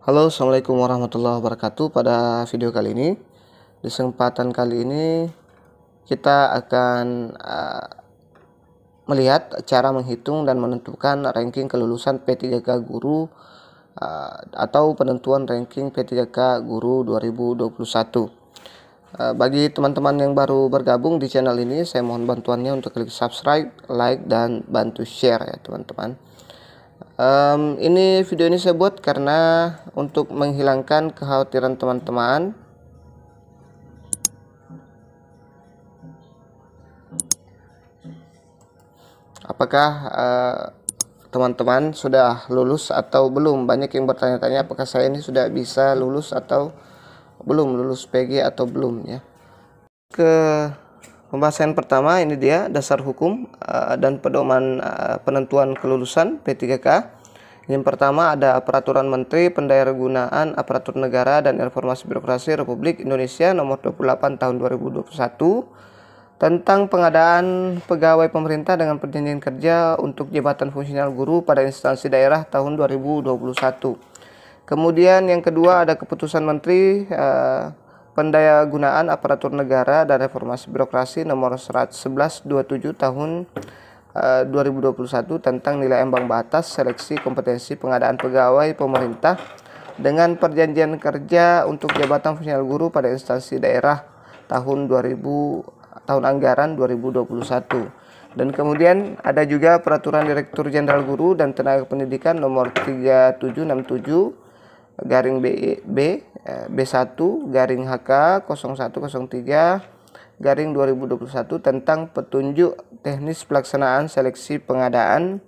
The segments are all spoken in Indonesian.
Halo, assalamualaikum warahmatullahi wabarakatuh. Pada video kali ini, di kesempatan kali ini kita akan melihat cara menghitung dan menentukan ranking kelulusan P3K Guru atau penentuan ranking P3K Guru 2021. Bagi teman-teman yang baru bergabung di channel ini, saya mohon bantuannya untuk klik subscribe, like, dan bantu share ya teman-teman. Video ini saya buat karena untuk menghilangkan kekhawatiran teman-teman apakah teman-teman sudah lulus atau belum. Banyak yang bertanya-tanya apakah saya ini sudah bisa lulus atau belum, lulus PG atau belum ya. Ke pembahasan pertama, ini dia dasar hukum dan pedoman penentuan kelulusan P3K. Yang pertama ada Peraturan Menteri Pendayagunaan Aparatur Negara dan Informasi Birokrasi Republik Indonesia Nomor 28 Tahun 2021 tentang pengadaan pegawai pemerintah dengan perjanjian kerja untuk jabatan fungsional guru pada instansi daerah tahun 2021. Kemudian yang kedua ada Keputusan Menteri Pendayagunaan Aparatur Negara dan Reformasi Birokrasi Nomor 1127 Tahun 2021 tentang nilai ambang batas seleksi kompetensi pengadaan pegawai pemerintah dengan perjanjian kerja untuk jabatan fungsional guru pada instansi daerah tahun anggaran 2021. Dan kemudian ada juga Peraturan Direktur Jenderal Guru dan Tenaga Pendidikan Nomor 3767 garing B1 garing HK 0103 garing 2021 tentang petunjuk teknis pelaksanaan seleksi pengadaan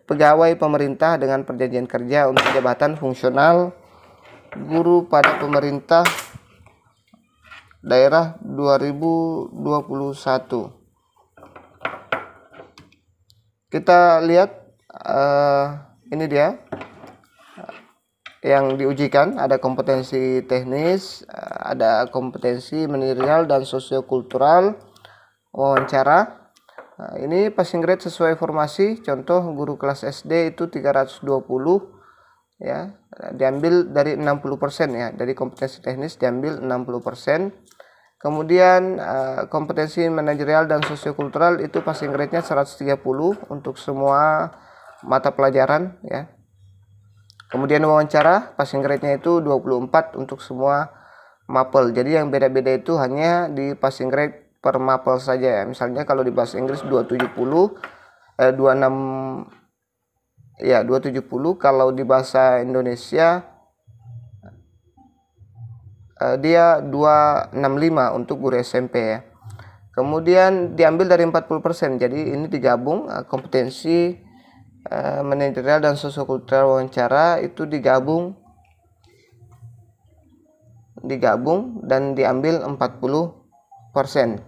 pegawai pemerintah dengan perjanjian kerja untuk jabatan fungsional guru pada pemerintah daerah 2021. Kita lihat ini dia yang diujikan, ada kompetensi teknis, ada kompetensi manajerial dan sosiokultural, wawancara. Ini passing grade sesuai formasi, contoh guru kelas SD itu 320 ya, diambil dari 60% ya, dari kompetensi teknis diambil 60%. Kemudian kompetensi manajerial dan sosiokultural itu passing grade-nya 130 untuk semua mata pelajaran ya. Kemudian wawancara passing grade-nya itu 24 untuk semua mapel. Jadi yang beda-beda itu hanya di passing grade per mapel saja ya. Misalnya kalau di bahasa Inggris 270 270, kalau di bahasa Indonesia dia 265 untuk guru SMP ya. Kemudian diambil dari 40%. Jadi ini digabung kompetensi manajerial dan sosiokultural wawancara itu digabung dan diambil 40%.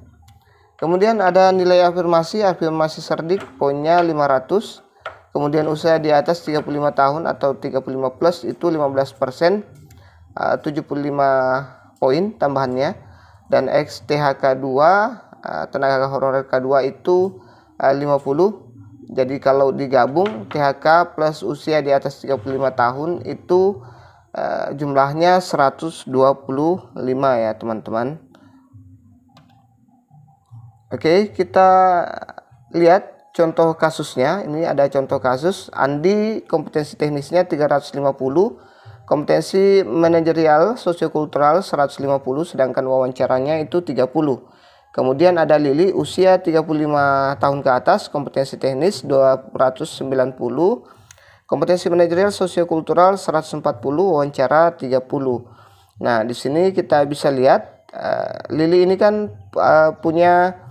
Kemudian ada nilai afirmasi cerdik poinnya 500. Kemudian usia di atas 35 tahun atau 35 plus itu 15%, 75 poin tambahannya. Dan XTHK 2 tenaga honorer K2 itu 50. Jadi kalau digabung THK plus usia di atas 35 tahun itu jumlahnya 125 ya teman-teman. Oke, kita lihat contoh kasusnya. Ini ada contoh kasus. Andi kompetensi teknisnya 350, kompetensi manajerial sosiokultural 150, sedangkan wawancaranya itu 30. Kemudian ada Lili, usia 35 tahun ke atas, kompetensi teknis 290, kompetensi manajerial sosiokultural 140, wawancara 30. Nah, di sini kita bisa lihat Lili ini kan punya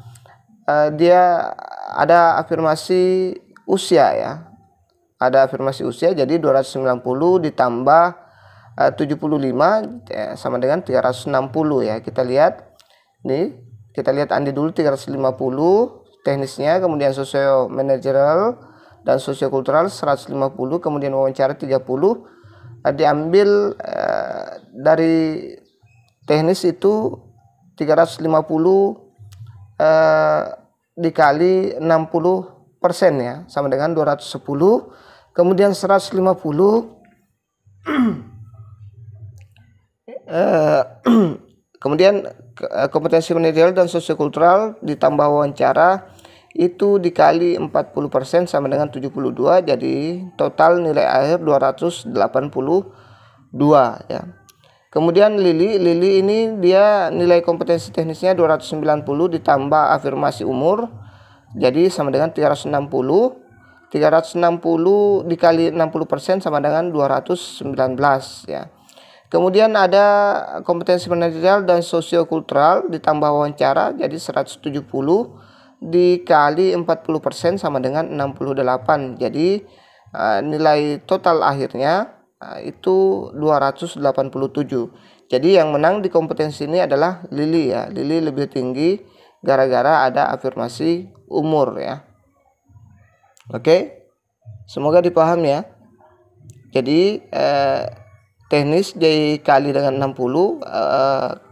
dia ada afirmasi usia ya. Ada afirmasi usia, jadi 290 ditambah 75 sama dengan 360 ya. Kita lihat nih. Kita lihat Andi dulu 350 teknisnya, kemudian sosio manajerial dan sosiokultural 150, kemudian wawancara 30. Diambil dari teknis itu 350 dikali 60% ya, sama dengan 210. Kemudian 150 Eh, kemudian kompetensi manajerial dan sosiokultural ditambah wawancara itu dikali 40% sama dengan 72, jadi total nilai akhir 282 ya. Kemudian Lili ini dia nilai kompetensi teknisnya 290 ditambah afirmasi umur, jadi sama dengan 360. 360 dikali 60% sama dengan 219 ya. Kemudian ada kompetensi manajerial dan sosiokultural ditambah wawancara, jadi 170 dikali 40% sama dengan 68. Jadi nilai total akhirnya itu 287. Jadi yang menang di kompetensi ini adalah Lili ya. Lili lebih tinggi gara-gara ada afirmasi umur ya. Oke. Semoga dipahami ya. Jadi teknis dikali dengan 60,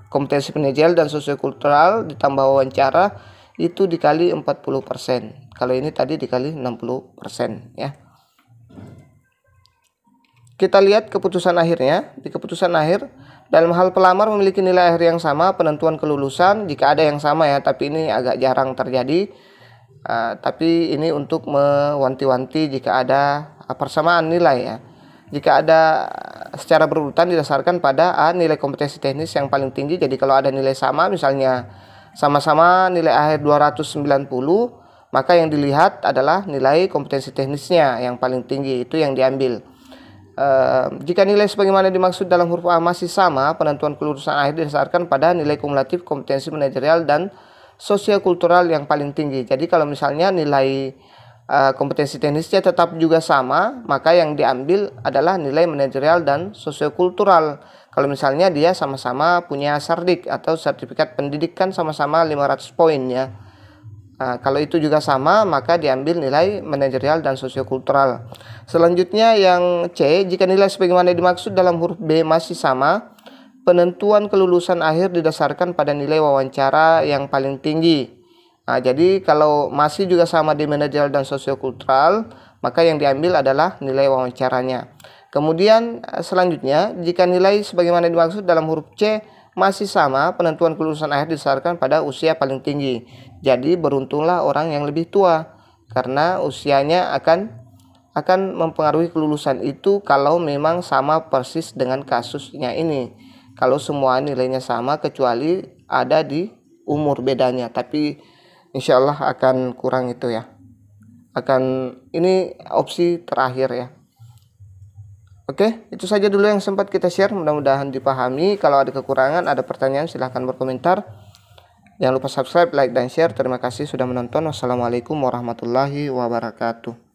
kompetensi manajerial dan sosiokultural ditambah wawancara itu dikali 40%. Kalau ini tadi dikali 60% ya. Kita lihat keputusan akhirnya. Di keputusan akhir, dalam hal pelamar memiliki nilai akhir yang sama, penentuan kelulusan jika ada yang sama ya, tapi ini agak jarang terjadi. Tapi ini untuk mewanti-wanti jika ada persamaan nilai ya. Jika ada secara berurutan didasarkan pada nilai kompetensi teknis yang paling tinggi. Jadi kalau ada nilai sama, misalnya sama-sama nilai akhir 290, maka yang dilihat adalah nilai kompetensi teknisnya yang paling tinggi, itu yang diambil. Jika nilai sebagaimana dimaksud dalam huruf A masih sama, penentuan kelulusan akhir didasarkan pada nilai kumulatif kompetensi manajerial dan sosiokultural yang paling tinggi. Jadi kalau misalnya nilai kompetensi teknisnya tetap juga sama, maka yang diambil adalah nilai manajerial dan sosiokultural. Kalau misalnya dia sama-sama punya sardik atau sertifikat pendidikan sama-sama 500 poin ya. Kalau itu juga sama, maka diambil nilai manajerial dan sosiokultural. Selanjutnya yang C, jika nilai sebagaimana dimaksud dalam huruf B masih sama, penentuan kelulusan akhir didasarkan pada nilai wawancara yang paling tinggi. Jadi kalau masih juga sama di manajerial dan sosiokultural, maka yang diambil adalah nilai wawancaranya. Kemudian selanjutnya, jika nilai sebagaimana dimaksud dalam huruf C masih sama, penentuan kelulusan akhir didasarkan pada usia paling tinggi. Jadi beruntunglah orang yang lebih tua, karena usianya akan mempengaruhi kelulusan itu kalau memang sama persis dengan kasusnya ini. Kalau semua nilainya sama kecuali ada di umur bedanya, tapi insya Allah akan kurang itu ya. Ini opsi terakhir ya. Oke, itu saja dulu yang sempat kita share. Mudah-mudahan dipahami. Kalau ada kekurangan, ada pertanyaan, silahkan berkomentar. Jangan lupa subscribe, like, dan share. Terima kasih sudah menonton. Wassalamualaikum warahmatullahi wabarakatuh.